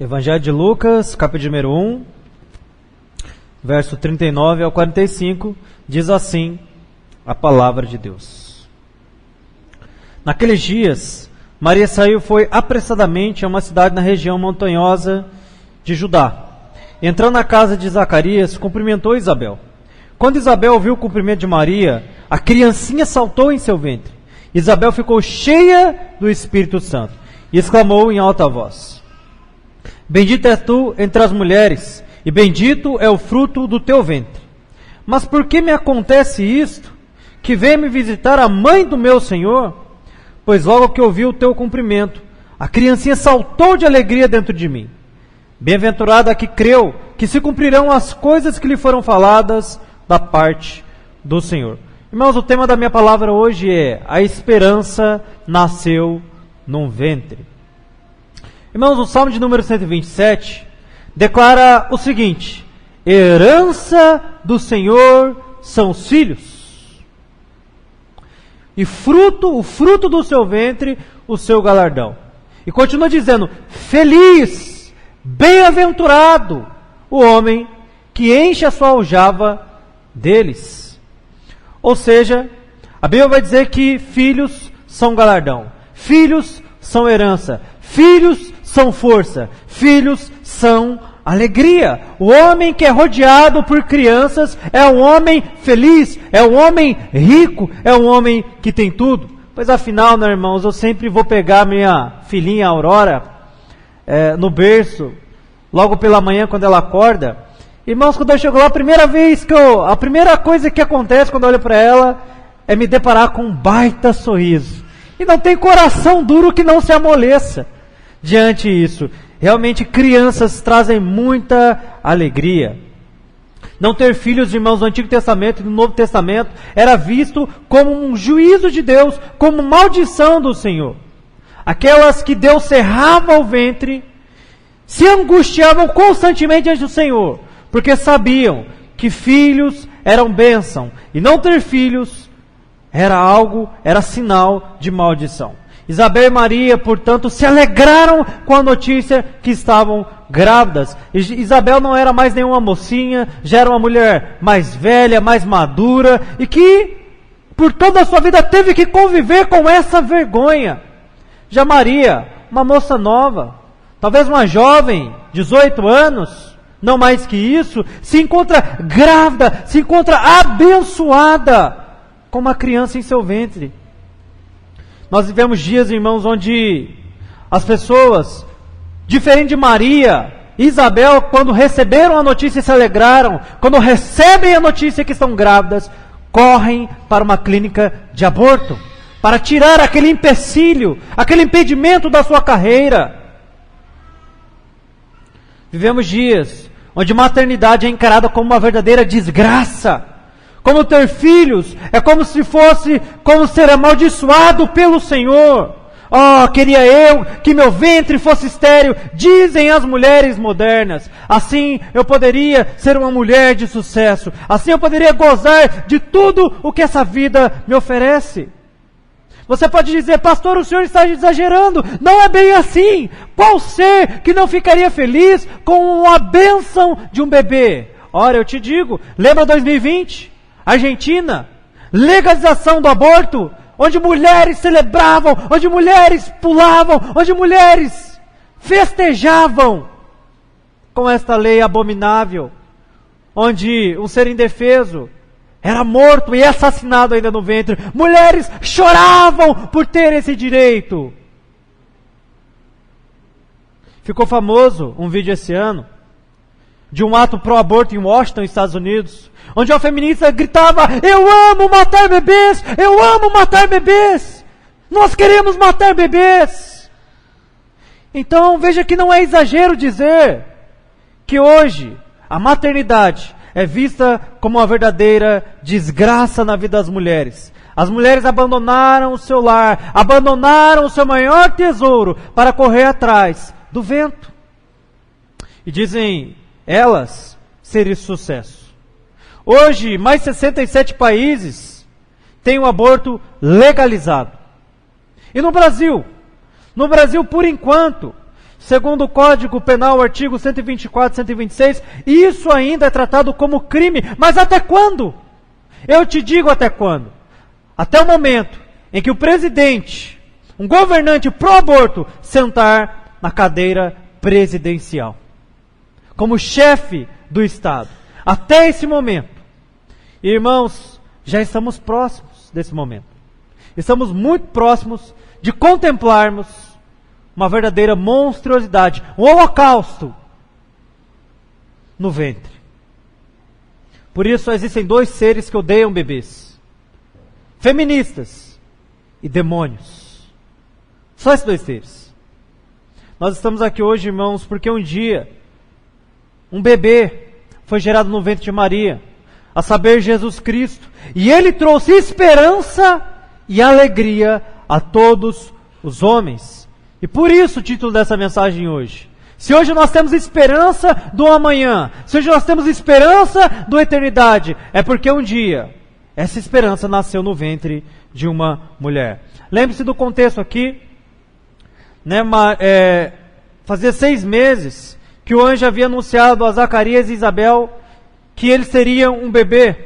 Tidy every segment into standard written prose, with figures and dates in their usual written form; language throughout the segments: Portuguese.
Evangelho de Lucas, capítulo número 1, verso 39 ao 45, diz assim a palavra de Deus. Naqueles dias, Maria saiu e foi apressadamente a uma cidade na região montanhosa de Judá. Entrando na casa de Zacarias, cumprimentou Isabel. Quando Isabel ouviu o cumprimento de Maria, a criancinha saltou em seu ventre. Isabel ficou cheia do Espírito Santo e exclamou em alta voz: Bendita és tu entre as mulheres, e bendito é o fruto do teu ventre. Mas por que me acontece isto, que vem me visitar a mãe do meu Senhor? Pois logo que ouvi o teu cumprimento, a criancinha saltou de alegria dentro de mim. Bem-aventurada a que creu, que se cumprirão as coisas que lhe foram faladas da parte do Senhor. Irmãos, o tema da minha palavra hoje é: a esperança nasceu num ventre. Irmãos, o Salmo de número 127 declara o seguinte: herança do Senhor são os filhos, e o fruto do seu ventre, o seu galardão. E continua dizendo: feliz, bem-aventurado o homem que enche a sua aljava deles. Ou seja, a Bíblia vai dizer que filhos são galardão, filhos são herança, filhos são força, filhos são alegria. O homem que é rodeado por crianças é um homem feliz, é um homem rico, é um homem que tem tudo. Pois afinal, né, irmãos, eu sempre vou pegar minha filhinha Aurora no berço, logo pela manhã quando ela acorda. Irmãos, quando eu chego lá, a primeira coisa que acontece quando eu olho para ela é me deparar com um baita sorriso. E não tem coração duro que não se amoleça diante disso. Realmente crianças trazem muita alegria. Não ter filhos, irmãos, no Antigo Testamento e no Novo Testamento era visto como um juízo de Deus, como maldição do Senhor. Aquelas que Deus cerrava o ventre se angustiavam constantemente diante do Senhor, porque sabiam que filhos eram bênção, e não ter filhos era sinal de maldição. Isabel e Maria, portanto, se alegraram com a notícia que estavam grávidas. Isabel não era mais nenhuma mocinha, já era uma mulher mais velha, mais madura, e que, por toda a sua vida, teve que conviver com essa vergonha. Já Maria, uma moça nova, talvez uma jovem, 18 anos, não mais que isso, se encontra grávida, se encontra abençoada com uma criança em seu ventre. Nós vivemos dias, irmãos, onde as pessoas, diferente de Maria e Isabel, quando receberam a notícia se alegraram, quando recebem a notícia que estão grávidas, correm para uma clínica de aborto, para tirar aquele empecilho, aquele impedimento da sua carreira. Vivemos dias onde maternidade é encarada como uma verdadeira desgraça. Como ter filhos é como ser amaldiçoado pelo Senhor. Oh, queria eu que meu ventre fosse estéril, dizem as mulheres modernas. Assim eu poderia ser uma mulher de sucesso. Assim eu poderia gozar de tudo o que essa vida me oferece. Você pode dizer: pastor, o senhor está exagerando. Não é bem assim. Qual ser que não ficaria feliz com a bênção de um bebê? Ora, eu te digo, lembra 2020? Argentina, legalização do aborto, onde mulheres celebravam, onde mulheres pulavam, onde mulheres festejavam com esta lei abominável, onde um ser indefeso era morto e assassinado ainda no ventre. Mulheres choravam por ter esse direito. Ficou famoso um vídeo esse ano de um ato pró-aborto em Washington, Estados Unidos, onde uma feminista gritava: eu amo matar bebês, eu amo matar bebês, nós queremos matar bebês. Então veja que não é exagero dizer que hoje a maternidade é vista como uma verdadeira desgraça na vida das mulheres. As mulheres abandonaram o seu lar, abandonaram o seu maior tesouro para correr atrás do vento. E dizem elas ser sucesso. Hoje, mais 67 países têm o aborto legalizado. E no Brasil, por enquanto, Segundo o Código Penal, artigo 124, 126, isso ainda é tratado como crime. Mas até quando? Eu te digo até quando. Até o momento em que o presidente, um governante pró-aborto, sentar na cadeira presidencial, como chefe do Estado. Até esse momento. Irmãos, já estamos próximos desse momento. Estamos muito próximos de contemplarmos uma verdadeira monstruosidade, um holocausto no ventre. Por isso existem dois seres que odeiam bebês: feministas e demônios. Só esses dois seres. Nós estamos aqui hoje, irmãos, porque um dia um bebê foi gerado no ventre de Maria, a saber, Jesus Cristo, e ele trouxe esperança e alegria a todos os homens. E por isso o título dessa mensagem hoje. Se hoje nós temos esperança do amanhã, se hoje nós temos esperança da eternidade, é porque um dia essa esperança nasceu no ventre de uma mulher. Lembre-se do contexto aqui, né? Fazia 6 meses que o anjo havia anunciado a Zacarias e Isabel que eles teriam um bebê.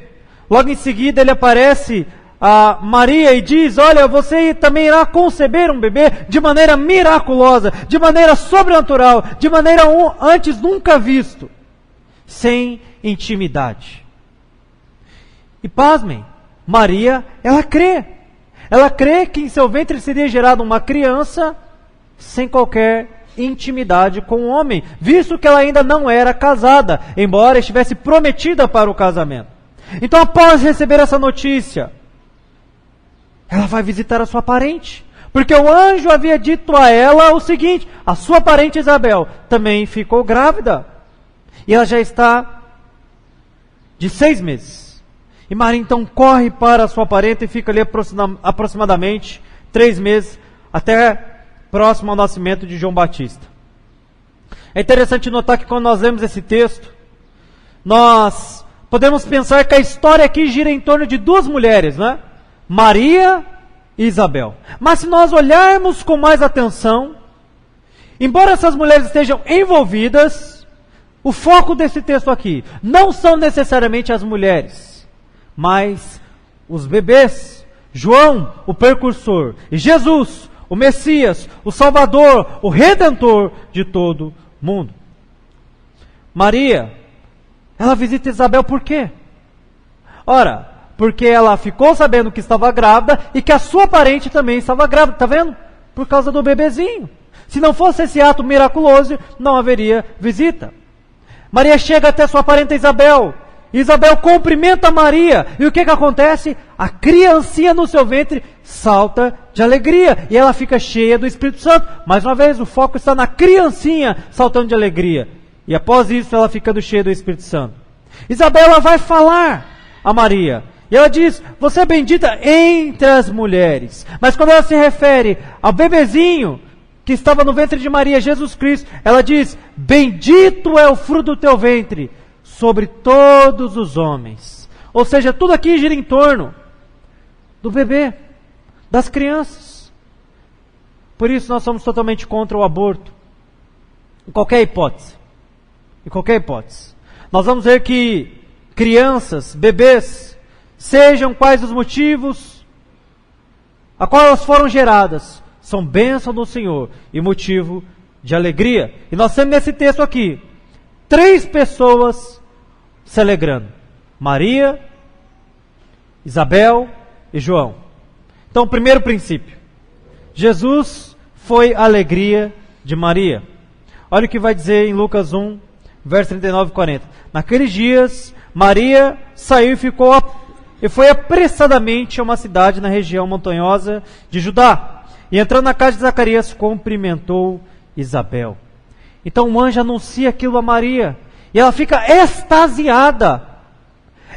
Logo em seguida ele aparece a Maria e diz: olha, você também irá conceber um bebê de maneira miraculosa, de maneira sobrenatural, de maneira antes nunca visto, sem intimidade. E pasmem, Maria, ela crê que em seu ventre seria gerada uma criança sem qualquer intimidade com o homem, visto que ela ainda não era casada, embora estivesse prometida para o casamento. Então, após receber essa notícia, ela vai visitar a sua parente, porque o anjo havia dito a ela o seguinte: a sua parente Isabel também ficou grávida, e ela já está de 6 meses. E Maria então corre para a sua parente e fica ali aproximadamente 3 meses, até próximo ao nascimento de João Batista. É interessante notar que quando nós lemos esse texto, nós podemos pensar que a história aqui gira em torno de 2 mulheres, né? Maria e Isabel. Mas se nós olharmos com mais atenção, embora essas mulheres estejam envolvidas, o foco desse texto aqui não são necessariamente as mulheres, mas os bebês. João, o precursor, e Jesus, o Messias, o Salvador, o Redentor de todo mundo. Maria, ela visita Isabel por quê? Ora, porque ela ficou sabendo que estava grávida e que a sua parente também estava grávida, está vendo? Por causa do bebezinho. Se não fosse esse ato miraculoso, não haveria visita. Maria chega até sua parente Isabel. Isabel cumprimenta Maria. E o que acontece? A criancinha no seu ventre salta de alegria. E ela fica cheia do Espírito Santo. Mais uma vez, o foco está na criancinha saltando de alegria. E após isso, ela ficando cheia do Espírito Santo. Isabel, ela vai falar a Maria. E ela diz: você é bendita entre as mulheres. Mas quando ela se refere ao bebezinho que estava no ventre de Maria, Jesus Cristo, ela diz: bendito é o fruto do teu ventre sobre todos os homens. Ou seja, tudo aqui gira em torno do bebê, das crianças. Por isso nós somos totalmente contra o aborto. Em qualquer hipótese. Em qualquer hipótese. Nós vamos ver que crianças, bebês, sejam quais os motivos a qual elas foram geradas, são bênção do Senhor e motivo de alegria. E nós temos nesse texto aqui 3 pessoas se alegrando: Maria, Isabel e João. Então, primeiro princípio: Jesus foi a alegria de Maria. Olha o que vai dizer em Lucas 1, verso 39 e 40. Naqueles dias, Maria saiu e foi apressadamente a uma cidade na região montanhosa de Judá. E entrando na casa de Zacarias, cumprimentou Isabel. Então o anjo anuncia aquilo a Maria. E ela fica extasiada.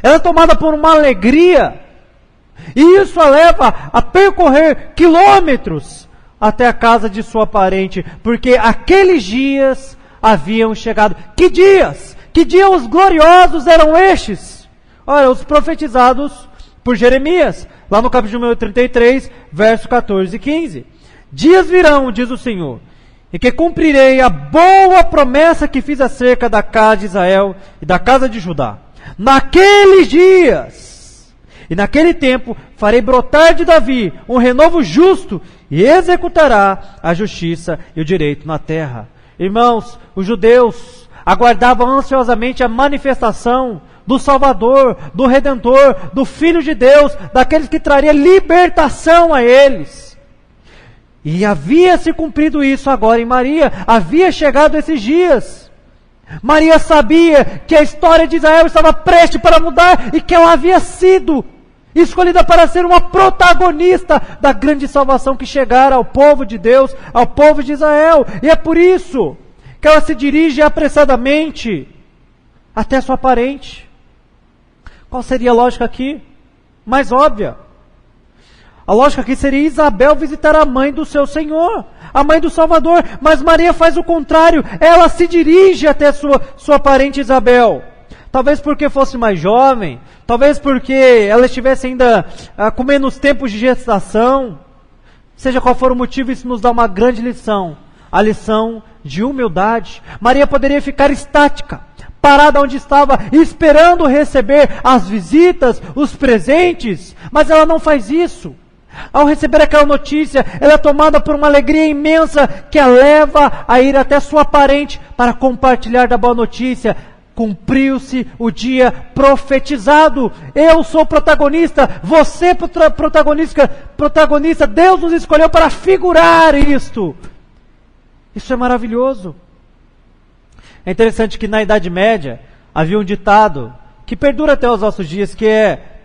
Ela é tomada por uma alegria. E isso a leva a percorrer quilômetros até a casa de sua parente. Porque aqueles dias haviam chegado. Que dias? Que dias gloriosos eram estes? Olha, os profetizados por Jeremias. Lá no capítulo 33, verso 14 e 15. Dias virão, diz o Senhor, e que cumprirei a boa promessa que fiz acerca da casa de Israel e da casa de Judá. Naqueles dias e naquele tempo farei brotar de Davi um renovo justo e executará a justiça e o direito na terra. Irmãos, os judeus aguardavam ansiosamente a manifestação do Salvador, do Redentor, do Filho de Deus, daqueles que traria libertação a eles. E havia se cumprido isso agora em Maria, havia chegado esses dias. Maria sabia que a história de Israel estava prestes para mudar e que ela havia sido escolhida para ser uma protagonista da grande salvação que chegara ao povo de Deus, ao povo de Israel. E é por isso que ela se dirige apressadamente até sua parente. Qual seria a lógica aqui? Mais óbvia. A lógica aqui seria Isabel visitar a mãe do seu Senhor, a mãe do Salvador. Mas Maria faz o contrário. Ela se dirige até sua parente Isabel. Talvez porque fosse mais jovem, talvez porque ela estivesse ainda com menos tempo de gestação. Seja qual for o motivo, isso nos dá uma grande lição. A lição de humildade. Maria poderia ficar estática, parada onde estava, esperando receber as visitas, os presentes, mas ela não faz isso. Ao receber aquela notícia, ela é tomada por uma alegria imensa que a leva a ir até sua parente para compartilhar da boa notícia. Cumpriu-se o dia profetizado. Eu sou protagonista, você protagonista. Deus nos escolheu para figurar isto. Isso é maravilhoso. É interessante que na Idade Média havia um ditado que perdura até os nossos dias, que é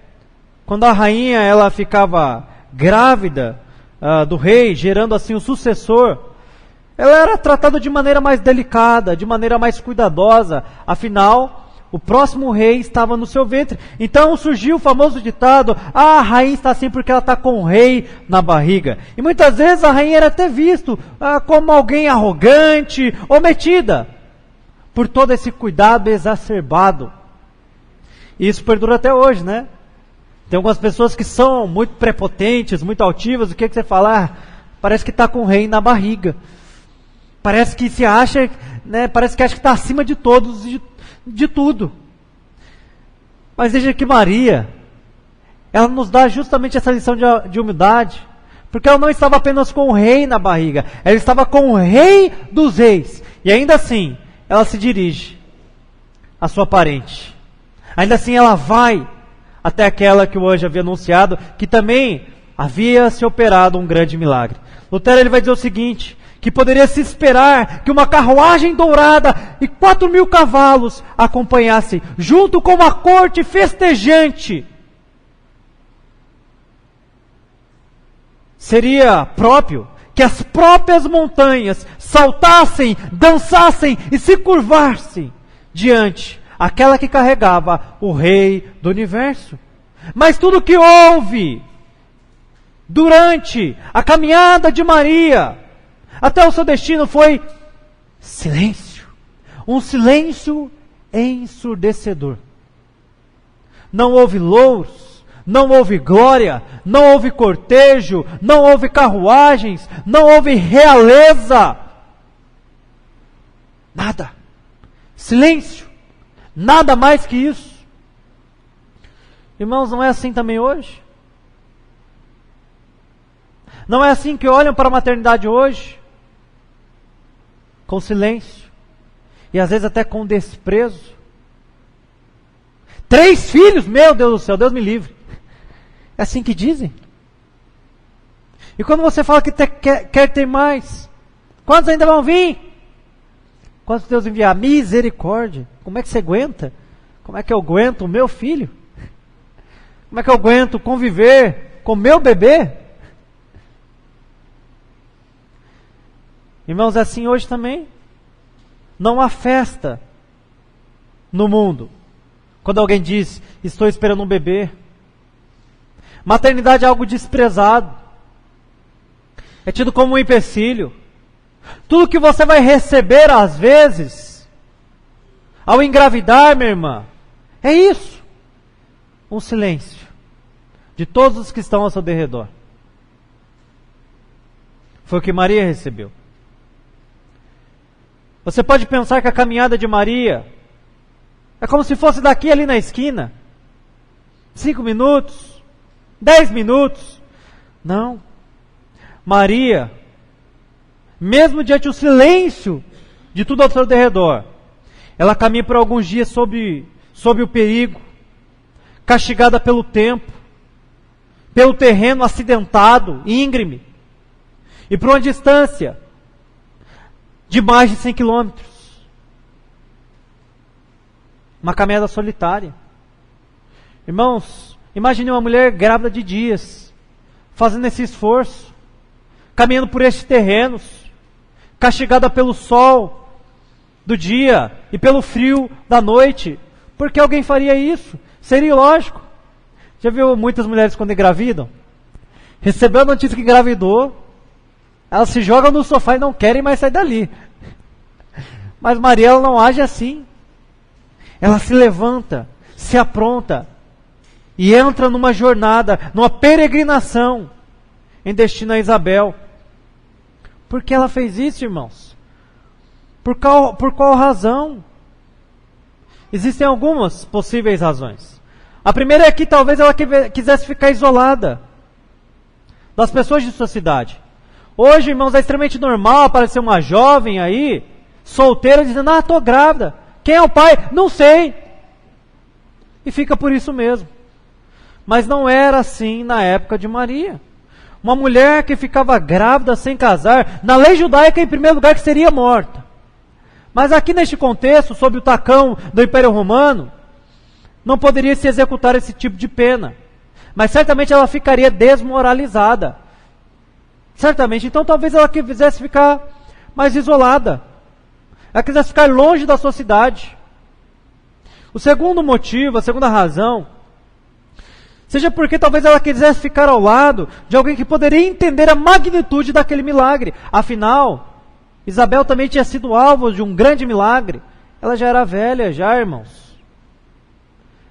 quando a rainha ela ficava grávida do rei, gerando assim o sucessor, ela era tratada de maneira mais delicada, de maneira mais cuidadosa. Afinal, o próximo rei estava no seu ventre. Então surgiu o famoso ditado: a rainha está assim porque ela está com o rei na barriga. E muitas vezes a rainha era até visto como alguém arrogante ou metida, por todo esse cuidado exacerbado. E isso perdura até hoje, né? Tem algumas pessoas que são muito prepotentes, muito altivas. O que você fala? Parece que está com o rei na barriga. Parece que se acha, né? Parece que acha que está acima de todos, de tudo. Mas veja que Maria, ela nos dá justamente essa lição de humildade, porque ela não estava apenas com o rei na barriga, ela estava com o rei dos reis. E ainda assim, ela se dirige à sua parente. Ainda assim, ela vai até aquela que o anjo havia anunciado, que também havia se operado um grande milagre. Lutero ele vai dizer o seguinte, que poderia se esperar que uma carruagem dourada e 4.000 cavalos acompanhassem, junto com uma corte festejante. Seria próprio que as próprias montanhas saltassem, dançassem e se curvassem diante aquela que carregava o Rei do Universo. Mas tudo que houve durante a caminhada de Maria até o seu destino foi silêncio. Um silêncio ensurdecedor. Não houve louros, não houve glória, não houve cortejo, não houve carruagens, não houve realeza. Nada. Silêncio. Nada mais que isso. Irmãos, não é assim também hoje? Não é assim que olham para a maternidade hoje? Com silêncio. E às vezes até com desprezo. 3 filhos, meu Deus do céu, Deus me livre. É assim que dizem. E quando você fala que quer ter mais, quantos ainda vão vir? Quantos Deus enviar? Misericórdia. Como é que você aguenta? Como é que eu aguento o meu filho? Como é que eu aguento conviver com o meu bebê? Irmãos, é assim hoje também. Não há festa no mundo quando alguém diz, estou esperando um bebê. Maternidade é algo desprezado. É tido como um empecilho. Tudo que você vai receber às vezes, ao engravidar, minha irmã, é isso. Um silêncio de todos os que estão ao seu derredor. Foi o que Maria recebeu. Você pode pensar que a caminhada de Maria é como se fosse daqui ali na esquina. 5 minutos, 10 minutos. Não. Maria, mesmo diante do silêncio de tudo ao seu derredor, ela caminha por alguns dias sob o perigo, castigada pelo tempo, pelo terreno acidentado, íngreme, e por uma distância de mais de 100 quilômetros. Uma caminhada solitária. Irmãos, imagine uma mulher grávida de dias, fazendo esse esforço, caminhando por estes terrenos, castigada pelo sol do dia e pelo frio da noite. Por que alguém faria isso? Seria ilógico. Já viu muitas mulheres quando engravidam? Recebeu a notícia que engravidou, elas se jogam no sofá e não querem mais sair dali. Mas Maria, ela não age assim. Ela se levanta, se apronta e entra numa jornada, numa peregrinação em destino a Isabel. Por que ela fez isso, irmãos? Por qual razão? Existem algumas possíveis razões. A primeira é que talvez ela quisesse ficar isolada das pessoas de sua cidade. Hoje, irmãos, é extremamente normal aparecer uma jovem aí, solteira, dizendo, estou grávida. Quem é o pai? Não sei. E fica por isso mesmo. Mas não era assim na época de Maria. Uma mulher que ficava grávida sem casar, na lei judaica, em primeiro lugar, que seria morta. Mas aqui neste contexto, sob o tacão do Império Romano, não poderia se executar esse tipo de pena. Mas certamente ela ficaria desmoralizada. Certamente. Então talvez ela quisesse ficar mais isolada. Ela quisesse ficar longe da sua cidade. O segundo motivo, a segunda razão, seja porque talvez ela quisesse ficar ao lado de alguém que poderia entender a magnitude daquele milagre. Afinal, Isabel também tinha sido alvo de um grande milagre. Ela já era velha, irmãos.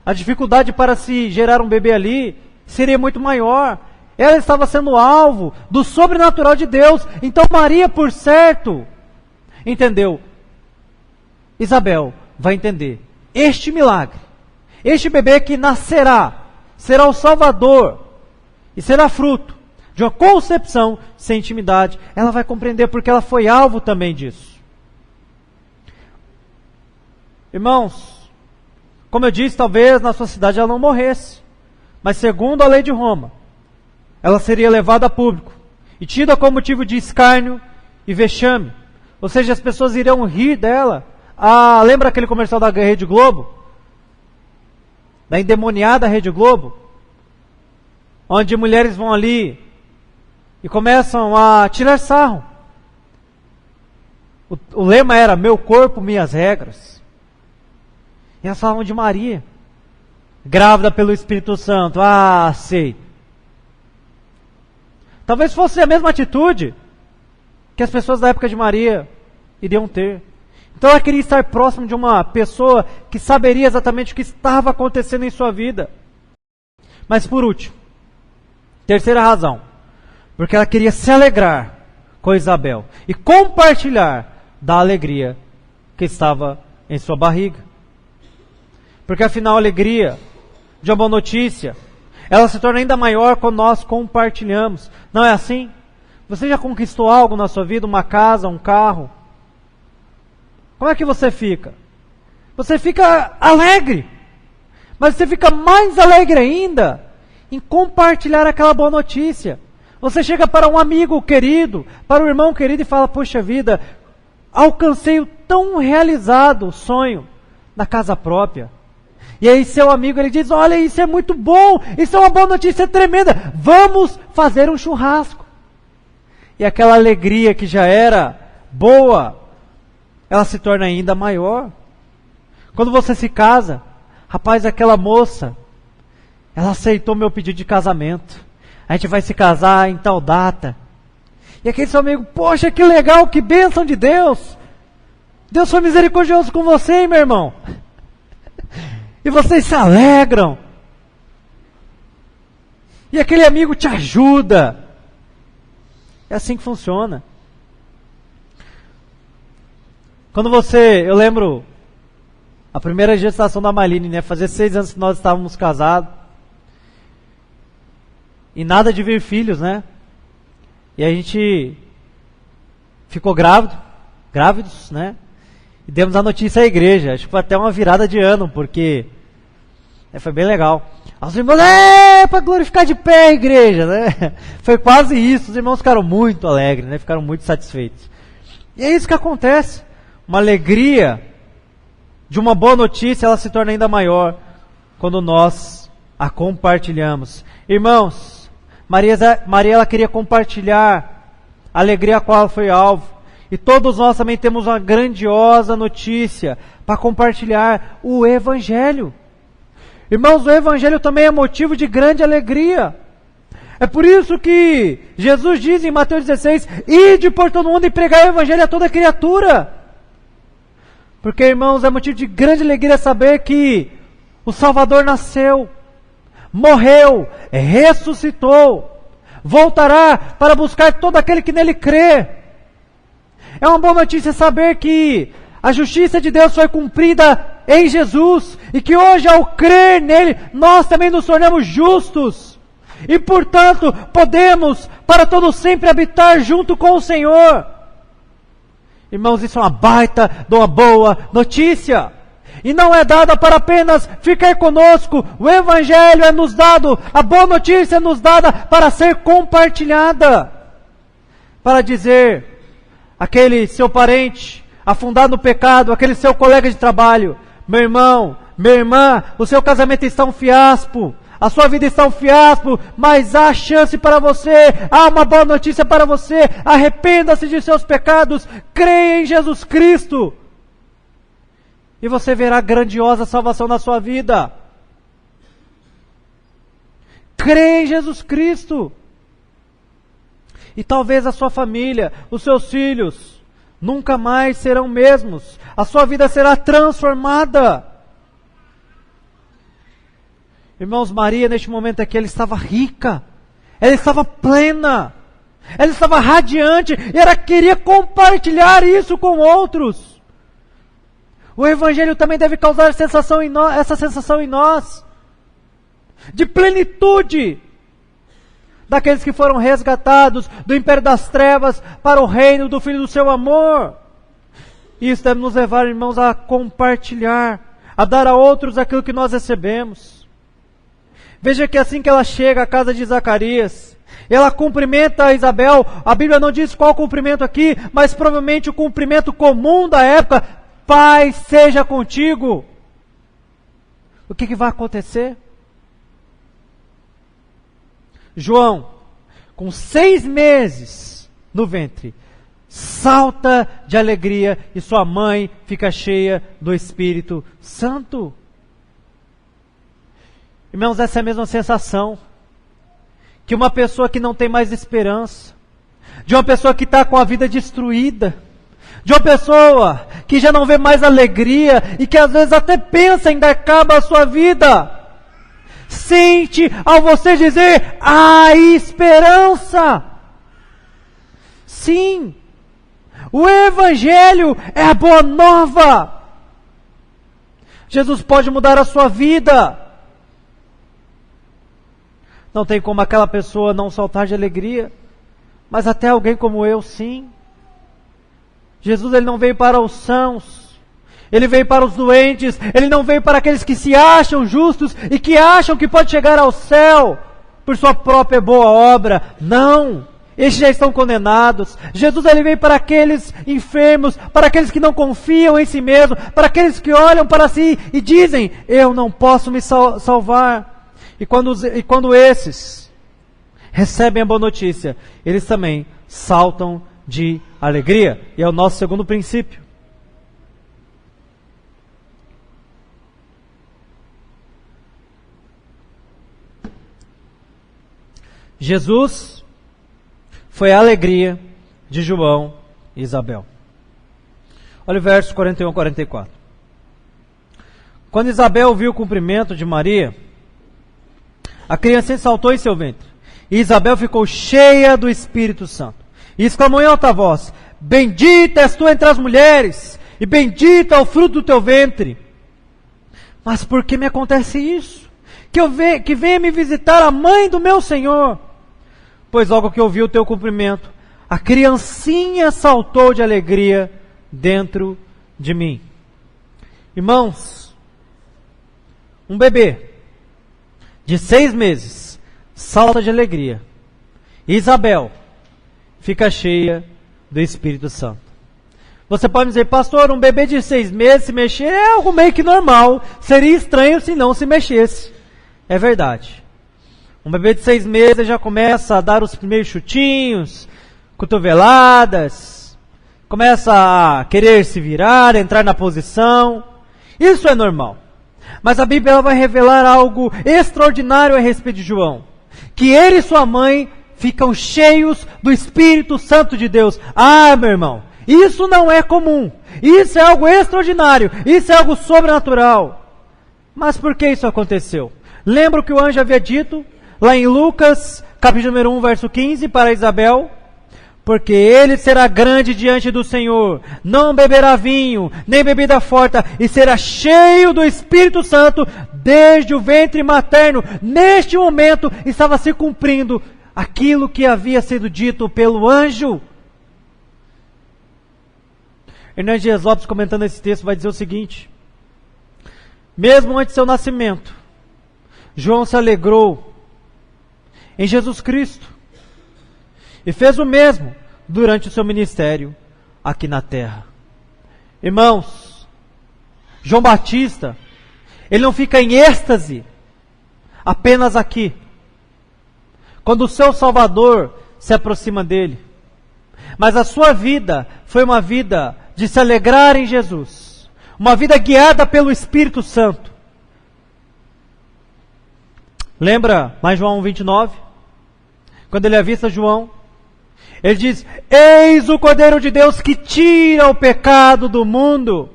A dificuldade para se gerar um bebê ali seria muito maior. Ela estava sendo alvo do sobrenatural de Deus. Então Maria, por certo, entendeu. Isabel vai entender. Este milagre, este bebê que nascerá, será o Salvador e será fruto de uma concepção sem intimidade. Ela vai compreender porque ela foi alvo também disso. Irmãos, como eu disse, talvez na sua cidade ela não morresse, mas segundo a lei de Roma, ela seria levada a público e tida como motivo de escárnio e vexame. Ou seja, as pessoas iriam rir dela. Lembra aquele comercial da Rede Globo? Da endemoniada Rede Globo? Onde mulheres vão ali e começam a tirar sarro. O lema era, meu corpo, minhas regras. E elas falavam de Maria, grávida pelo Espírito Santo. Sei. Talvez fosse a mesma atitude que as pessoas da época de Maria iriam ter. Então ela queria estar próximo de uma pessoa que saberia exatamente o que estava acontecendo em sua vida. Mas por último, terceira razão, porque ela queria se alegrar com Isabel e compartilhar da alegria que estava em sua barriga. Porque afinal a alegria de uma boa notícia, ela se torna ainda maior quando nós compartilhamos. Não é assim? Você já conquistou algo na sua vida, uma casa, um carro? Como é que você fica? Você fica alegre, mas você fica mais alegre ainda em compartilhar aquela boa notícia. Você chega para um amigo querido, para um irmão querido e fala, poxa vida, alcancei o tão realizado sonho da casa própria. E aí seu amigo ele diz, olha, isso é muito bom, isso é uma boa notícia tremenda, vamos fazer um churrasco. E aquela alegria que já era boa, ela se torna ainda maior. Quando você se casa, rapaz, aquela moça, ela aceitou meu pedido de casamento. A gente vai se casar em tal data. E aquele seu amigo, poxa, que legal, que bênção de Deus. Deus foi misericordioso com você, hein, meu irmão. E vocês se alegram. E aquele amigo te ajuda. É assim que funciona. Eu lembro, a primeira gestação da Maline, né? Fazia 6 anos que nós estávamos casados. E nada de vir filhos, né? E a gente ficou grávidos, né? E demos a notícia à igreja. Acho que foi até uma virada de ano, porque foi bem legal. Os irmãos, para glorificar de pé a igreja, né? Foi quase isso. Os irmãos ficaram muito alegres, né? Ficaram muito satisfeitos. E é isso que acontece. Uma alegria de uma boa notícia, ela se torna ainda maior quando nós a compartilhamos. Irmãos, Maria ela queria compartilhar a alegria a qual ela foi alvo. E todos nós também temos uma grandiosa notícia para compartilhar: o Evangelho. Irmãos, o Evangelho também é motivo de grande alegria. É por isso que Jesus diz em Mateus 16, ide por todo mundo e pregai o Evangelho a toda criatura. Porque, irmãos, é motivo de grande alegria saber que o Salvador nasceu, morreu, ressuscitou, voltará para buscar todo aquele que nele crê. É uma boa notícia saber que a justiça de Deus foi cumprida em Jesus, e que hoje, ao crer nele, nós também nos tornamos justos, e portanto podemos para todo sempre habitar junto com o Senhor. Irmãos, isso é uma baita de uma boa notícia, e não é dada para apenas ficar conosco. O Evangelho é nos dado, a boa notícia é nos dada para ser compartilhada, para dizer aquele seu parente afundado no pecado, aquele seu colega de trabalho: meu irmão, minha irmã, o seu casamento está um fiasco, a sua vida está um fiasco, mas há chance para você, há uma boa notícia para você: arrependa-se de seus pecados, creia em Jesus Cristo, e você verá grandiosa salvação na sua vida. Creia em Jesus Cristo. E talvez a sua família, os seus filhos, nunca mais serão mesmos. A sua vida será transformada. Irmãos, Maria neste momento aqui, ela estava rica, ela estava plena, ela estava radiante, e ela queria compartilhar isso com outros. O Evangelho também deve causar essa sensação em nós, de plenitude, daqueles que foram resgatados do império das trevas para o reino do Filho do seu amor. Isso deve nos levar, irmãos, a compartilhar, a dar a outros aquilo que nós recebemos. Veja que assim que ela chega à casa de Zacarias, ela cumprimenta a Isabel. A Bíblia não diz qual cumprimento aqui, mas provavelmente o cumprimento comum da época: Pai seja contigo. O que vai acontecer? João, com 6 meses no ventre, salta de alegria, e sua mãe fica cheia do Espírito Santo. Irmãos, essa é a mesma sensação que uma pessoa que não tem mais esperança, de uma pessoa que está com a vida destruída, de uma pessoa que já não vê mais alegria e que às vezes até pensa em dar cabo à sua vida, sente ao você dizer: há esperança. Sim, o Evangelho é a boa nova. Jesus pode mudar a sua vida. Não tem como aquela pessoa não saltar de alegria, mas até alguém como eu, sim. Jesus, ele não veio para os sãos, ele veio para os doentes, ele não veio para aqueles que se acham justos e que acham que pode chegar ao céu por sua própria boa obra. Não, estes já estão condenados. Jesus, ele veio para aqueles enfermos, para aqueles que não confiam em si mesmos, para aqueles que olham para si e dizem: eu não posso me salvar. E quando esses recebem a boa notícia, eles também saltam de alegria. E é o nosso segundo princípio. Jesus foi a alegria de João e Isabel. Olha o verso 41 a 44. Quando Isabel viu o cumprimento de Maria, a criança saltou em seu ventre, e Isabel ficou cheia do Espírito Santo, e exclamou em alta voz: bendita és tu entre as mulheres, e bendito é o fruto do teu ventre. Mas por que me acontece isso? Que venha me visitar a mãe do meu Senhor. Pois logo que ouvi o teu cumprimento, a criancinha saltou de alegria dentro de mim. Irmãos, um bebê de 6 meses salta de alegria. Isabel fica cheia do Espírito Santo. Você pode me dizer, pastor, um bebê de 6 meses se mexer é algo meio que normal. Seria estranho se não se mexesse. É verdade. Um bebê de 6 meses já começa a dar os primeiros chutinhos, cotoveladas, começa a querer se virar, entrar na posição. Isso é normal. Mas a Bíblia vai revelar algo extraordinário a respeito de João. Que ele e sua mãe ficam cheios do Espírito Santo de Deus. Ah, meu irmão, isso não é comum. Isso é algo extraordinário. Isso é algo sobrenatural. Mas por que isso aconteceu? Lembra o que o anjo havia dito lá em Lucas, capítulo número 1, verso 15, para Isabel? Porque ele será grande diante do Senhor, não beberá vinho, nem bebida forte, e será cheio do Espírito Santo desde o ventre materno. Neste momento estava se cumprindo aquilo que havia sido dito pelo anjo. Hernandes Dias Lopes, comentando esse texto, vai dizer o seguinte: mesmo antes do seu nascimento, João se alegrou em Jesus Cristo e fez o mesmo durante o seu ministério aqui na terra. Irmãos, João Batista, ele não fica em êxtase apenas aqui, quando o seu Salvador se aproxima dele, mas a sua vida foi uma vida de se alegrar em Jesus, uma vida guiada pelo Espírito Santo. Lembra lá em João 1:29? Quando ele avista João, ele diz: eis o Cordeiro de Deus que tira o pecado do mundo.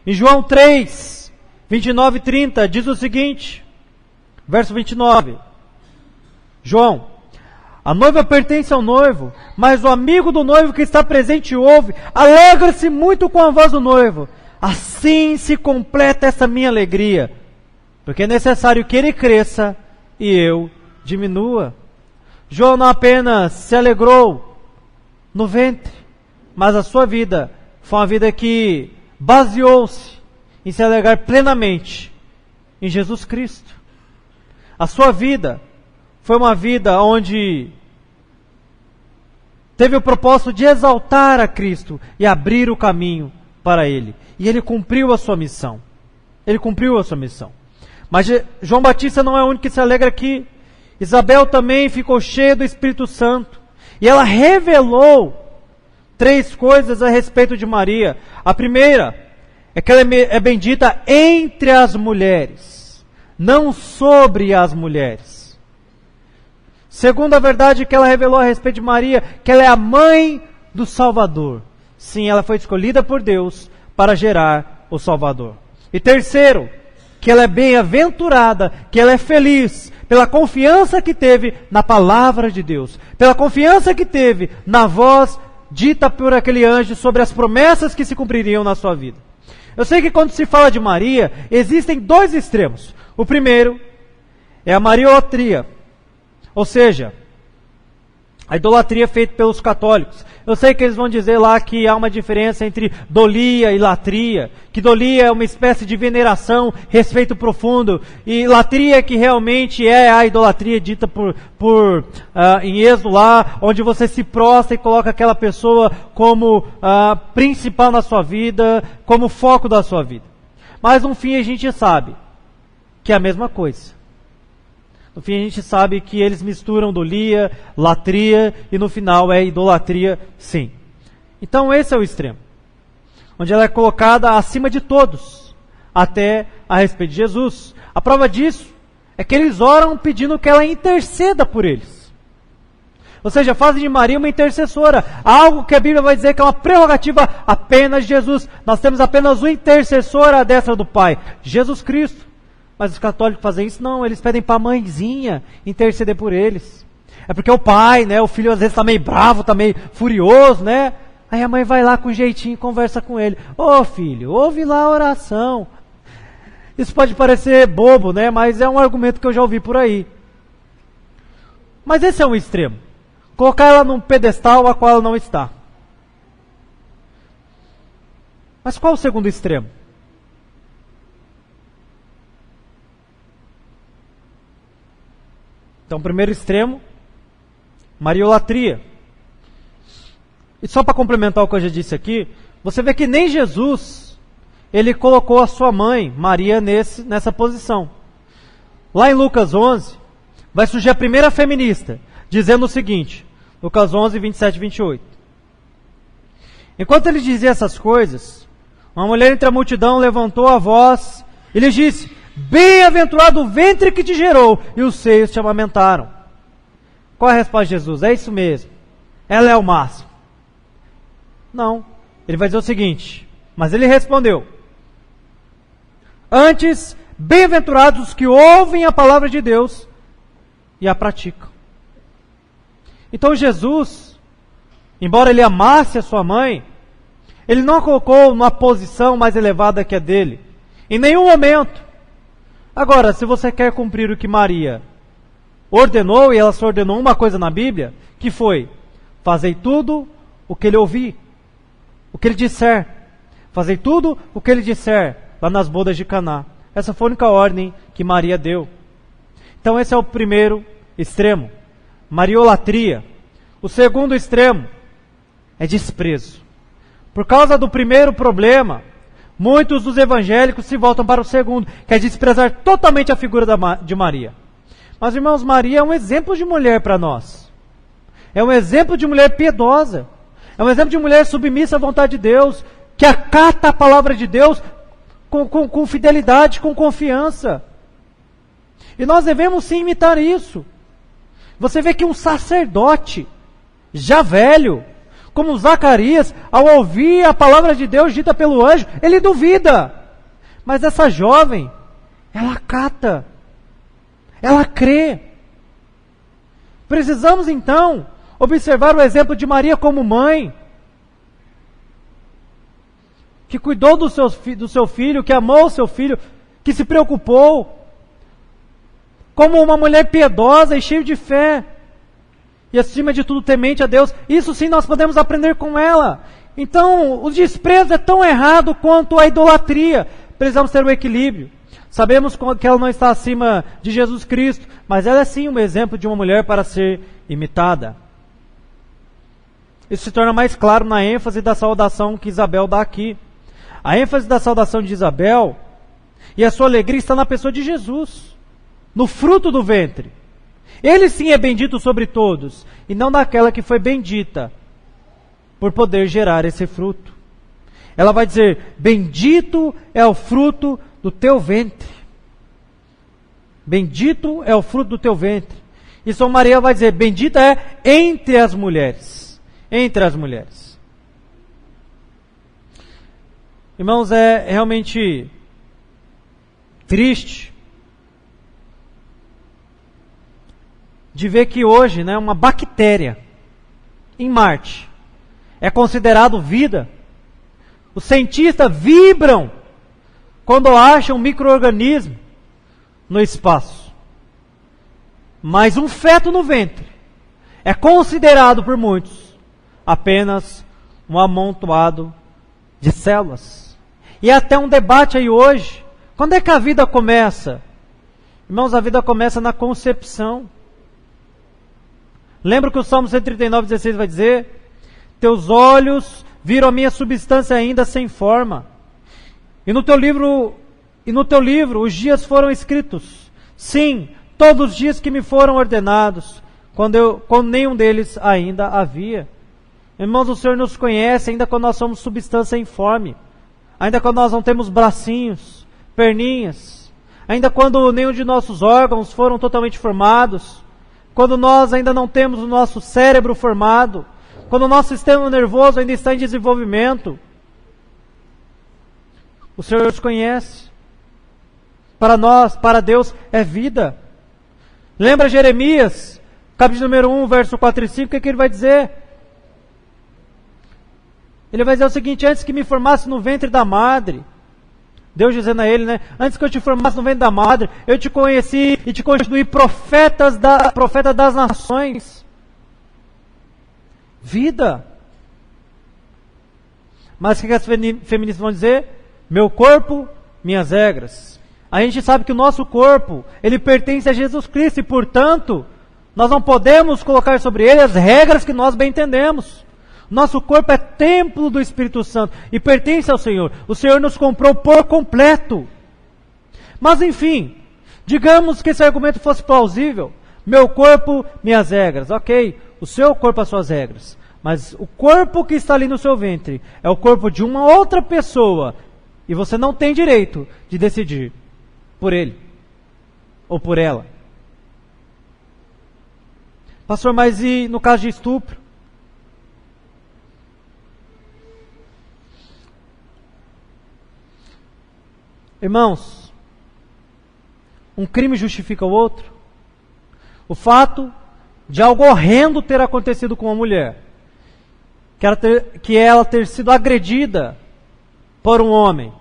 Em João 3, 29 e 30, diz o seguinte, verso 29. João: a noiva pertence ao noivo, mas o amigo do noivo que está presente ouve, alegra-se muito com a voz do noivo. Assim se completa essa minha alegria, porque é necessário que ele cresça e eu diminua. João não apenas se alegrou no ventre, mas a sua vida foi uma vida que baseou-se em se alegrar plenamente em Jesus Cristo. A sua vida foi uma vida onde teve o propósito de exaltar a Cristo e abrir o caminho para Ele. E ele cumpriu a sua missão. Ele cumpriu a sua missão. Mas João Batista não é o único que se alegra aqui. Isabel também ficou cheia do Espírito Santo. E ela revelou 3 coisas a respeito de Maria. A primeira é que ela é bendita entre as mulheres, não sobre as mulheres. Segunda verdade que ela revelou a respeito de Maria, que ela é a mãe do Salvador. Sim, ela foi escolhida por Deus para gerar o Salvador. E terceiro, que ela é bem-aventurada, que ela é feliz, pela confiança que teve na palavra de Deus, pela confiança que teve na voz dita por aquele anjo sobre as promessas que se cumpririam na sua vida. Eu sei que quando se fala de Maria, existem 2 extremos. O primeiro é a mariolatria, ou seja, a idolatria feita pelos católicos. Eu sei que eles vão dizer lá que há uma diferença entre dolia e latria, que dolia é uma espécie de veneração, respeito profundo, e latria que realmente é a idolatria dita em Êxodo lá, onde você se prostra e coloca aquela pessoa como principal na sua vida, como foco da sua vida. Mas no fim a gente sabe que é a mesma coisa. No fim a gente sabe que eles misturam dolia, latria e no final é idolatria, sim. Então esse é o extremo, onde ela é colocada acima de todos, até a respeito de Jesus. A prova disso é que eles oram pedindo que ela interceda por eles. Ou seja, fazem de Maria uma intercessora, algo que a Bíblia vai dizer que é uma prerrogativa apenas de Jesus. Nós temos apenas um intercessor à destra do Pai, Jesus Cristo. Mas os católicos fazem isso? Não, eles pedem para a mãezinha interceder por eles. É porque o pai, né, o filho às vezes está meio bravo, está meio furioso, né? Aí a mãe vai lá com jeitinho e conversa com ele. Ô filho, ouve lá a oração. Isso pode parecer bobo, né? Mas é um argumento que eu já ouvi por aí. Mas esse é um extremo. Colocar ela num pedestal a qual ela não está. Mas qual o segundo extremo? Então, o primeiro extremo, mariolatria. E só para complementar o que eu já disse aqui, você vê que nem Jesus, ele colocou a sua mãe, Maria, nessa posição. Lá em Lucas 11, vai surgir a primeira feminista, dizendo o seguinte, Lucas 11, 27 e 28. Enquanto ele dizia essas coisas, uma mulher entre a multidão levantou a voz e lhe disse: bem-aventurado o ventre que te gerou e os seios te amamentaram. Qual é a resposta de Jesus? É isso mesmo. Ela é o máximo. Não. Ele vai dizer o seguinte, mas ele respondeu: antes, bem-aventurados os que ouvem a palavra de Deus e a praticam. Então Jesus, embora ele amasse a sua mãe, ele não a colocou numa posição mais elevada que a dele. Em nenhum momento. Agora, se você quer cumprir o que Maria ordenou, e ela só ordenou uma coisa na Bíblia, que foi: fazei tudo o que ele ouvir, o que ele disser. Fazei tudo o que ele disser, lá nas bodas de Caná. Essa foi a única ordem que Maria deu. Então esse é o primeiro extremo, mariolatria. O segundo extremo é desprezo. Por causa do primeiro problema, muitos dos evangélicos se voltam para o segundo, que é desprezar totalmente a figura de Maria. Mas, irmãos, Maria é um exemplo de mulher para nós. É um exemplo de mulher piedosa. É um exemplo de mulher submissa à vontade de Deus, que acata a palavra de Deus com fidelidade, com confiança. E nós devemos sim imitar isso. Você vê que um sacerdote, já velho, como Zacarias, ao ouvir a palavra de Deus dita pelo anjo, ele duvida. Mas essa jovem, ela acata, ela crê. Precisamos então observar o exemplo de Maria como mãe, que cuidou do seu filho, que amou o seu filho, que se preocupou, como uma mulher piedosa e cheia de fé, e acima de tudo temente a Deus. Isso sim nós podemos aprender com ela. Então, o desprezo é tão errado quanto a idolatria. Precisamos ter um equilíbrio. Sabemos que ela não está acima de Jesus Cristo, mas ela é sim um exemplo de uma mulher para ser imitada. Isso se torna mais claro na ênfase da saudação que Isabel dá aqui. A ênfase da saudação de Isabel e a sua alegria está na pessoa de Jesus, no fruto do ventre. Ele sim é bendito sobre todos, e não daquela que foi bendita por poder gerar esse fruto. Ela vai dizer: bendito é o fruto do teu ventre. Bendito é o fruto do teu ventre. E São Maria vai dizer: bendita é entre as mulheres. Entre as mulheres. Irmãos, é realmente triste de ver que hoje, uma bactéria em Marte é considerado vida. Os cientistas vibram quando acham um micro-organismo no espaço. Mas um feto no ventre é considerado por muitos apenas um amontoado de células. E até um debate aí hoje. Quando é que a vida começa? Irmãos, a vida começa na concepção. Lembra que o Salmo 139:16 vai dizer: teus olhos viram a minha substância ainda sem forma. E no teu livro os dias foram escritos. Sim, todos os dias que me foram ordenados, quando nenhum deles ainda havia. Irmãos, o Senhor nos conhece ainda quando nós somos substância informe. Ainda quando nós não temos bracinhos, perninhas. Ainda quando nenhum de nossos órgãos foram totalmente formados. Quando nós ainda não temos o nosso cérebro formado. Quando o nosso sistema nervoso ainda está em desenvolvimento. O Senhor nos conhece. Para nós, para Deus, é vida. Lembra Jeremias, capítulo número 1, verso 4 e 5, o que ele vai dizer? Ele vai dizer o seguinte: antes que me formasse no ventre da madre, Deus dizendo a ele, né? Antes que eu te formasse no ventre da madre, eu te conheci e te constituí profeta das nações. Vida. Mas o que as feministas vão dizer? Meu corpo, minhas regras. A gente sabe que o nosso corpo, ele pertence a Jesus Cristo e, portanto, nós não podemos colocar sobre ele as regras que nós bem entendemos. Nosso corpo é templo do Espírito Santo e pertence ao Senhor. O Senhor nos comprou por completo. Mas enfim, digamos que esse argumento fosse plausível. Meu corpo, minhas regras. Ok, o seu corpo, as suas regras. Mas o corpo que está ali no seu ventre é o corpo de uma outra pessoa. E você não tem direito de decidir por ele ou por ela. Pastor, mas e no caso de estupro? Irmãos, um crime justifica o outro? O fato de algo horrendo ter acontecido com uma mulher, que ela ter sido agredida por um homem,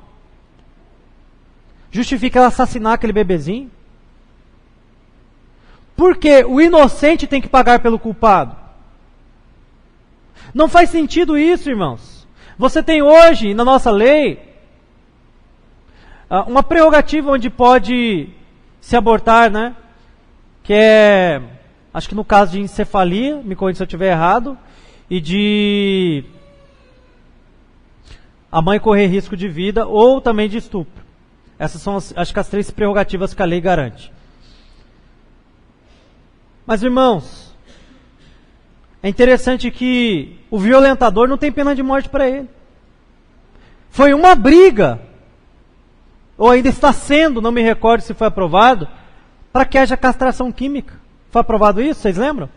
justifica ela assassinar aquele bebezinho? Por que o inocente tem que pagar pelo culpado? Não faz sentido isso, irmãos. Você tem hoje, na nossa lei, uma prerrogativa onde pode se abortar, né? Que é, acho que no caso de encefalia, me corrija se eu estiver errado, e de a mãe correr risco de vida, ou também de estupro. Essas são, acho que, as 3 prerrogativas que a lei garante. Mas, irmãos, é interessante que o violentador não tem pena de morte para ele. Foi uma briga, ou ainda está sendo, não me recordo se foi aprovado, para que haja castração química. Foi aprovado isso, vocês lembram?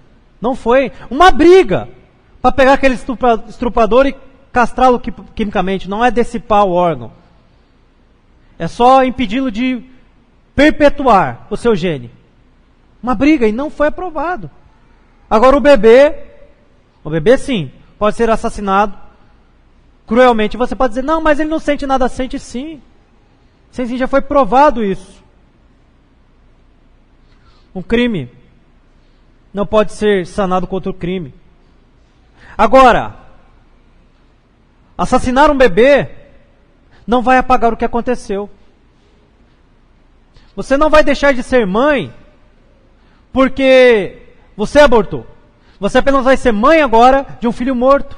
Não foi. Uma briga para pegar aquele estuprador e castrá-lo quimicamente. Não é dissipar o órgão. É só impedi-lo de perpetuar o seu gene. Uma briga, e não foi aprovado. Agora o bebê sim, pode ser assassinado cruelmente. Você pode dizer, não, mas ele não sente nada. Sente sim. Sim, já foi provado isso. Um crime não pode ser sanado com outro crime. Agora, assassinar um bebê não vai apagar o que aconteceu. Você não vai deixar de ser mãe porque você abortou. Você apenas vai ser mãe agora de um filho morto.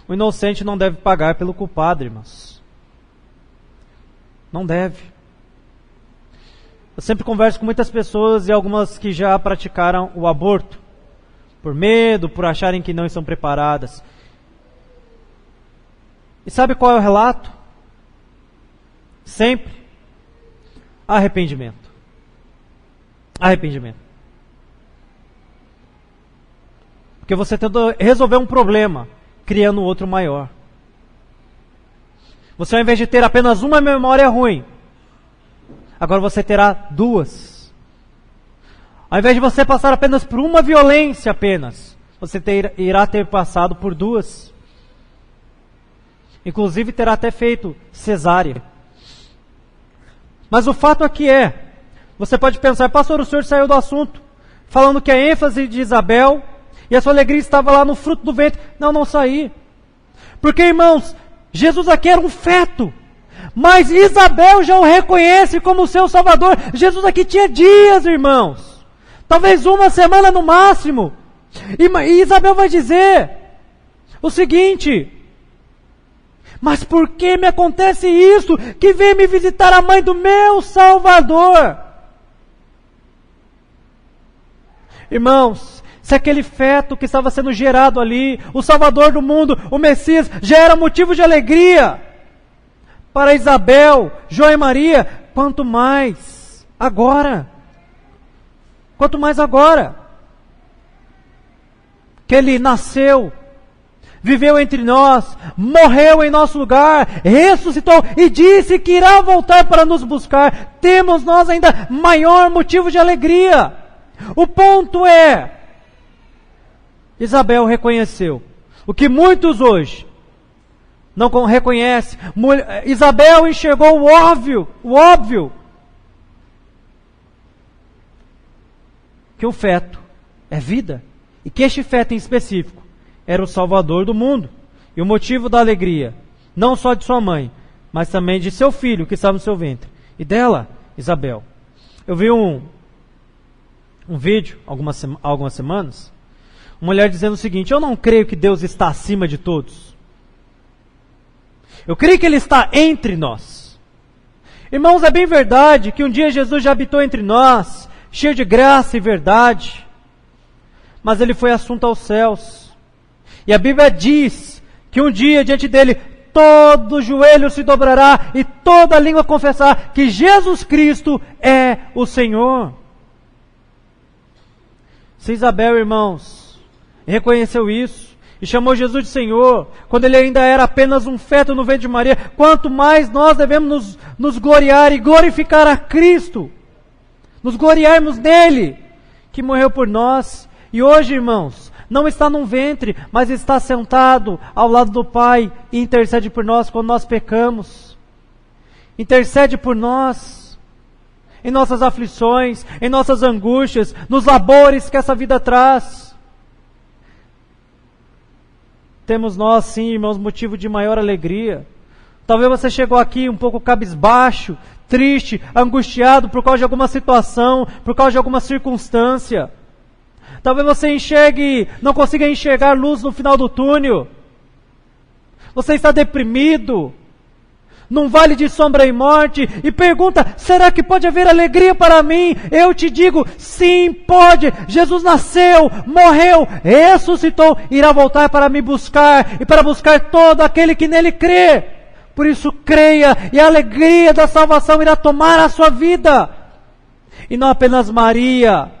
O inocente não deve pagar pelo culpado, irmãos. Não deve. Eu sempre converso com muitas pessoas e algumas que já praticaram o aborto. Por medo, por acharem que não estão preparadas. E sabe qual é o relato? Sempre. Arrependimento. Arrependimento. Porque você tentou resolver um problema, criando outro maior. Você, ao invés de ter apenas uma memória ruim, agora você terá 2. Ao invés de você passar apenas por uma violência apenas, você irá ter passado por 2. Inclusive terá até feito cesárea. Mas o fato aqui é, você pode pensar, pastor, o senhor saiu do assunto, falando que a ênfase de Isabel e a sua alegria estava lá no fruto do ventre. Não saí. Porque, irmãos, Jesus aqui era um feto, mas Isabel já o reconhece como seu Salvador. Jesus aqui tinha dias, irmãos, talvez uma semana no máximo. E Isabel vai dizer o seguinte: mas por que me acontece isso? Que vem me visitar a mãe do meu Salvador. Irmãos, se aquele feto que estava sendo gerado ali, o Salvador do mundo, o Messias, já era motivo de alegria para Isabel, João e Maria, quanto mais agora. Quanto mais agora que ele nasceu, viveu entre nós, morreu em nosso lugar, ressuscitou e disse que irá voltar para nos buscar. Temos nós ainda maior motivo de alegria. O ponto é, Isabel reconheceu. O que muitos hoje não reconhecem. Isabel enxergou o óbvio. Que o feto é vida. E que este feto em específico era o Salvador do mundo. E o motivo da alegria, não só de sua mãe, mas também de seu filho que estava no seu ventre. E dela, Isabel. Eu vi um vídeo, algumas semanas, uma mulher dizendo o seguinte: eu não creio que Deus está acima de todos. Eu creio que Ele está entre nós. Irmãos, é bem verdade que um dia Jesus já habitou entre nós, cheio de graça e verdade, mas Ele foi assunto aos céus. E a Bíblia diz que um dia diante dEle todo joelho se dobrará e toda língua confessará que Jesus Cristo é o Senhor. Se Isabel, irmãos, reconheceu isso e chamou Jesus de Senhor, quando Ele ainda era apenas um feto no ventre de Maria, quanto mais nós devemos nos gloriar e glorificar a Cristo, nos gloriarmos nele, que morreu por nós, e hoje, irmãos, não está num ventre, mas está sentado ao lado do Pai e intercede por nós quando nós pecamos. Intercede por nós, em nossas aflições, em nossas angústias, nos labores que essa vida traz. Temos nós, sim, irmãos, motivo de maior alegria. Talvez você chegou aqui um pouco cabisbaixo, triste, angustiado por causa de alguma situação, por causa de alguma circunstância. Talvez você não consiga enxergar luz no final do túnel. Você está deprimido, num vale de sombra e morte, e pergunta: será que pode haver alegria para mim? Eu te digo, sim, pode. Jesus nasceu, morreu, ressuscitou, irá voltar para me buscar, e para buscar todo aquele que nele crê. Por isso creia, e a alegria da salvação irá tomar a sua vida. E não apenas Maria,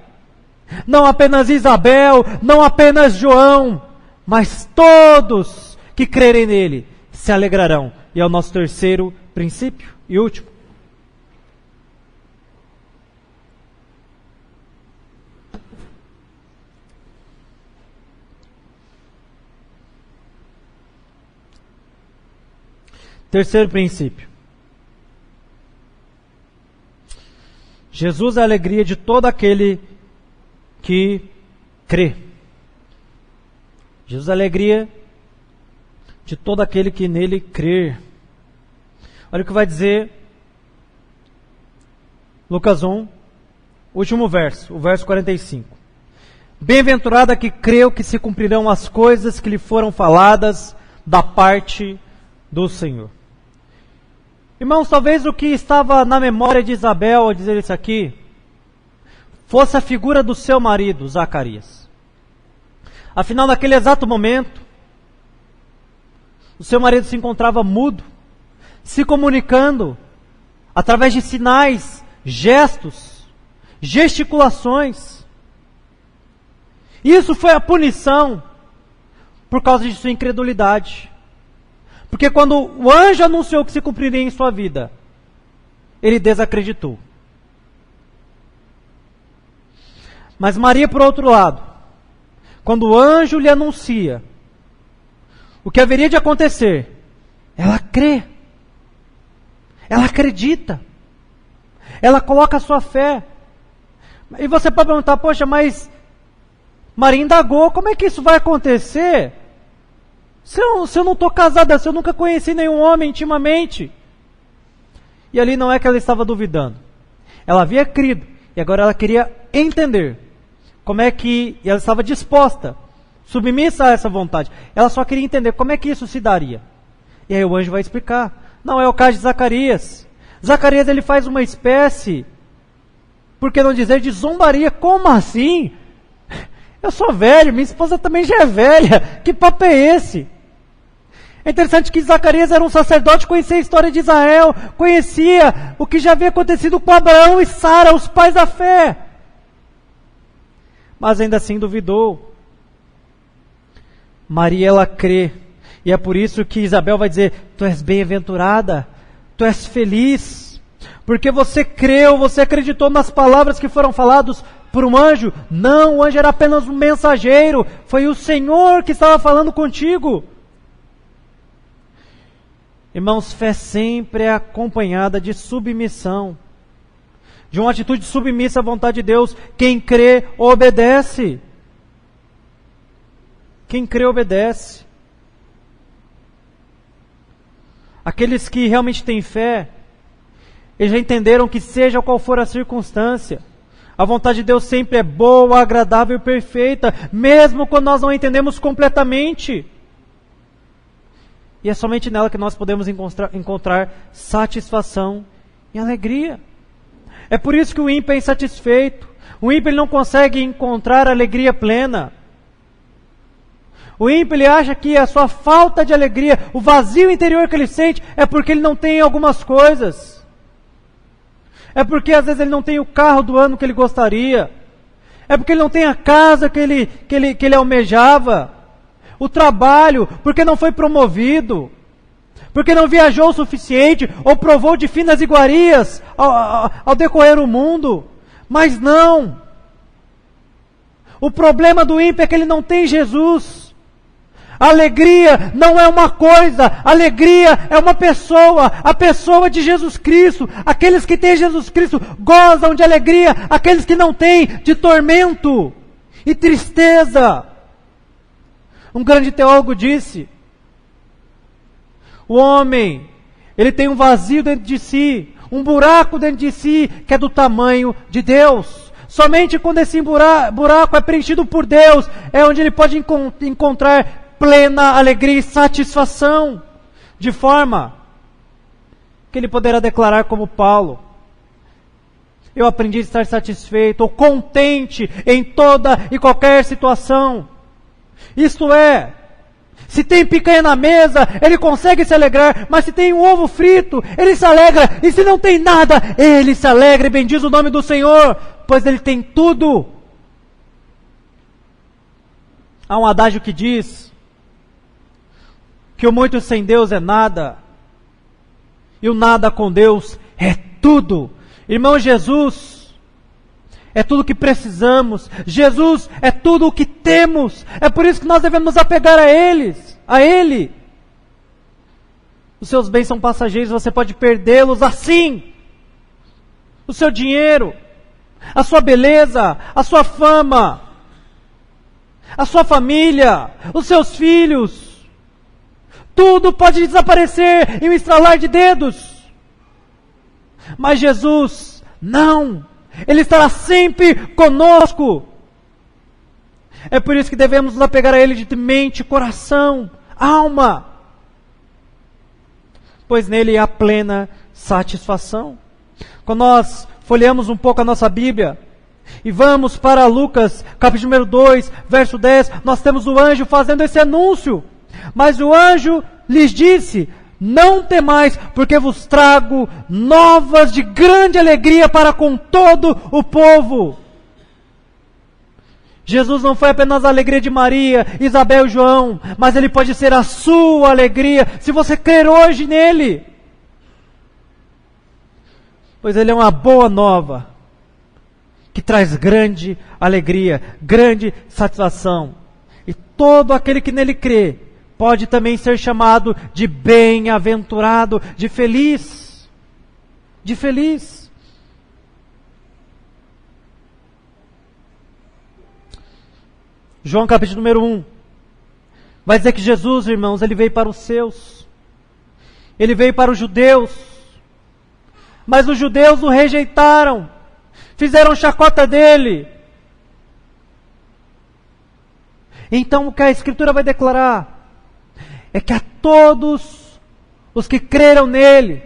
não apenas Isabel, não apenas João, mas todos que crerem nele se alegrarão. E é o nosso terceiro princípio e último. Terceiro princípio. Jesus é a alegria de todo aquele que crê. Jesus é a alegria de todo aquele que nele crer. Olha o que vai dizer Lucas 1, último verso, o verso 45. Bem-aventurada que creu que se cumprirão as coisas que lhe foram faladas da parte do Senhor. Irmãos, talvez o que estava na memória de Isabel ao dizer isso aqui fosse a figura do seu marido, Zacarias. Afinal, naquele exato momento, o seu marido se encontrava mudo, se comunicando através de sinais, gestos, gesticulações. Isso foi a punição por causa de sua incredulidade. Porque quando o anjo anunciou que se cumpriria em sua vida, ele desacreditou. Mas Maria, por outro lado, quando o anjo lhe anuncia o que haveria de acontecer, ela crê, ela acredita, ela coloca a sua fé. E você pode perguntar: poxa, mas Maria indagou, como é que isso vai acontecer? Se eu não estou casada, se eu nunca conheci nenhum homem intimamente. E ali não é que ela estava duvidando, ela havia crido, e agora ela queria entender como é que, e ela estava disposta, submissa a essa vontade. Ela só queria entender como é que isso se daria. E aí o anjo vai explicar. Não é o caso de Zacarias. Zacarias, ele faz uma espécie, por que não dizer, de zombaria. Como assim? Eu sou velho, minha esposa também já é velha. Que papo é esse? É interessante que Zacarias era um sacerdote, conhecia a história de Israel, conhecia o que já havia acontecido com Abraão e Sara, os pais da fé. Mas ainda assim duvidou. Maria, ela crê. E é por isso que Isabel vai dizer: tu és bem-aventurada, tu és feliz, porque você creu, você acreditou nas palavras que foram faladas por um anjo? Não, o anjo era apenas um mensageiro. Foi o Senhor que estava falando contigo. Irmãos, fé sempre é acompanhada de submissão, de uma atitude submissa à vontade de Deus. Quem crê, obedece. Quem crê, obedece. Aqueles que realmente têm fé, eles já entenderam que seja qual for a circunstância, a vontade de Deus sempre é boa, agradável e perfeita, mesmo quando nós não entendemos completamente. E é somente nela que nós podemos encontrar satisfação e alegria. É por isso que o ímpio é insatisfeito. O ímpio ele não consegue encontrar alegria plena. O ímpio ele acha que a sua falta de alegria, o vazio interior que ele sente, é porque ele não tem algumas coisas. É porque às vezes ele não tem o carro do ano que ele gostaria. É porque ele não tem a casa que ele almejava. O trabalho, porque não foi promovido, porque não viajou o suficiente, ou provou de finas iguarias ao decorrer o mundo. Mas não. O problema do ímpio é que ele não tem Jesus. Alegria não é uma coisa, alegria é uma pessoa, a pessoa de Jesus Cristo. Aqueles que têm Jesus Cristo gozam de alegria, aqueles que não têm, de tormento e tristeza. Um grande teólogo disse: o homem, ele tem um vazio dentro de si, um buraco dentro de si, que é do tamanho de Deus. Somente quando esse buraco é preenchido por Deus, é onde ele pode encontrar plena alegria e satisfação, de forma que ele poderá declarar como Paulo: eu aprendi a estar satisfeito ou contente em toda e qualquer situação. Isto é, se tem picanha na mesa, ele consegue se alegrar, mas se tem um ovo frito, ele se alegra, e se não tem nada, ele se alegra e bendiz o nome do Senhor, pois ele tem tudo. Há um adágio que diz que o muito sem Deus é nada, e o nada com Deus é tudo. Irmão, Jesus é tudo o que precisamos. Jesus é tudo o que temos. É por isso que nós devemos nos apegar a Ele. Os seus bens são passageiros, você pode perdê-los assim. O seu dinheiro, a sua beleza, a sua fama, a sua família, os seus filhos. Tudo pode desaparecer em um estralar de dedos. Mas Jesus, não. Ele estará sempre conosco. É por isso que devemos nos apegar a Ele de mente, coração, alma. Pois nele há plena satisfação. Quando nós folheamos um pouco a nossa Bíblia e vamos para Lucas, capítulo número 2, verso 10, nós temos o anjo fazendo esse anúncio. Mas o anjo lhes disse: não temais, porque vos trago novas de grande alegria para com todo o povo. Jesus não foi apenas a alegria de Maria, Isabel e João, mas Ele pode ser a sua alegria, se você crer hoje nele. Pois Ele é uma boa nova, que traz grande alegria, grande satisfação. E todo aquele que nele crê, pode também ser chamado de bem-aventurado, de feliz. De feliz. João capítulo número 1. Vai dizer que Jesus, irmãos, Ele veio para os seus. Ele veio para os judeus. Mas os judeus o rejeitaram. Fizeram chacota dele. Então o que a Escritura vai declarar é que a todos os que creram nele,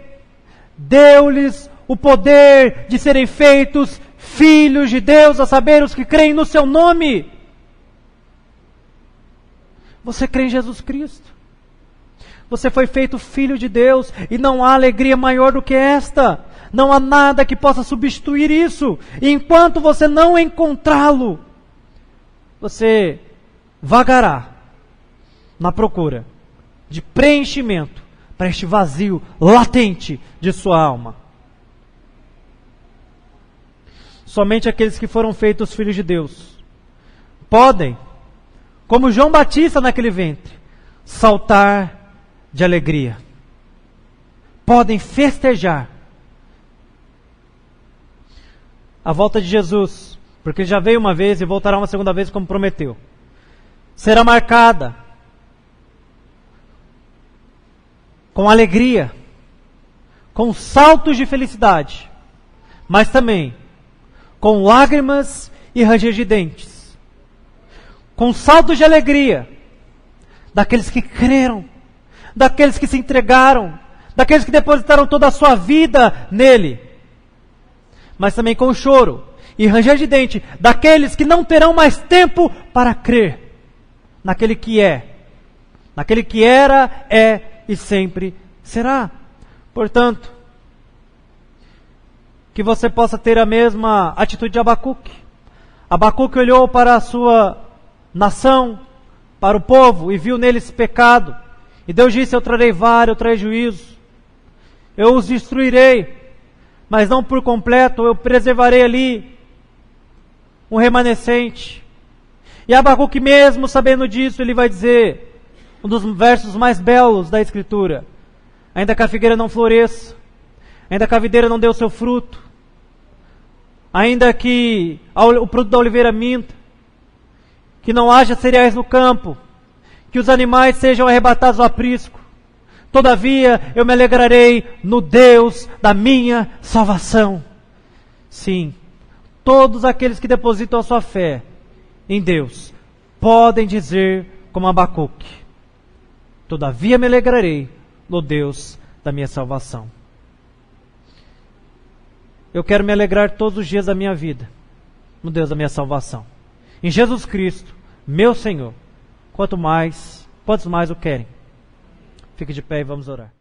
deu-lhes o poder de serem feitos filhos de Deus, a saber, os que creem no seu nome. Você crê em Jesus Cristo. Você foi feito filho de Deus, e não há alegria maior do que esta. Não há nada que possa substituir isso. E enquanto você não encontrá-lo, você vagará na procura de preenchimento para este vazio latente de sua alma. somente aqueles que foram feitos filhos de Deus podem, como João Batista naquele ventre, saltar de alegria. Podem festejar a volta de Jesus, porque ele já veio uma vez e voltará uma segunda vez como prometeu. Será marcada com alegria, com saltos de felicidade, mas também com lágrimas e ranger de dentes, com saltos de alegria daqueles que creram, daqueles que se entregaram, daqueles que depositaram toda a sua vida nele, mas também com choro e ranger de dente daqueles que não terão mais tempo para crer naquele que é, naquele que era, é e sempre será. Portanto, que você possa ter a mesma atitude de Abacuque. Abacuque olhou para a sua nação, para o povo, e viu neles pecado. E Deus disse: eu trarei vara, eu trarei juízo. Eu os destruirei, mas não por completo, eu preservarei ali um remanescente. E Abacuque, mesmo sabendo disso, ele vai dizer, um dos versos mais belos da Escritura: ainda que a figueira não floresça, ainda que a videira não dê o seu fruto, ainda que o produto da oliveira minta, que não haja cereais no campo, que os animais sejam arrebatados ao aprisco, todavia eu me alegrarei no Deus da minha salvação. Sim, todos aqueles que depositam a sua fé em Deus podem dizer como Abacuque: todavia me alegrarei no Deus da minha salvação. Eu quero me alegrar todos os dias da minha vida no Deus da minha salvação, em Jesus Cristo, meu Senhor. Quantos mais o querem? Fique de pé e vamos orar.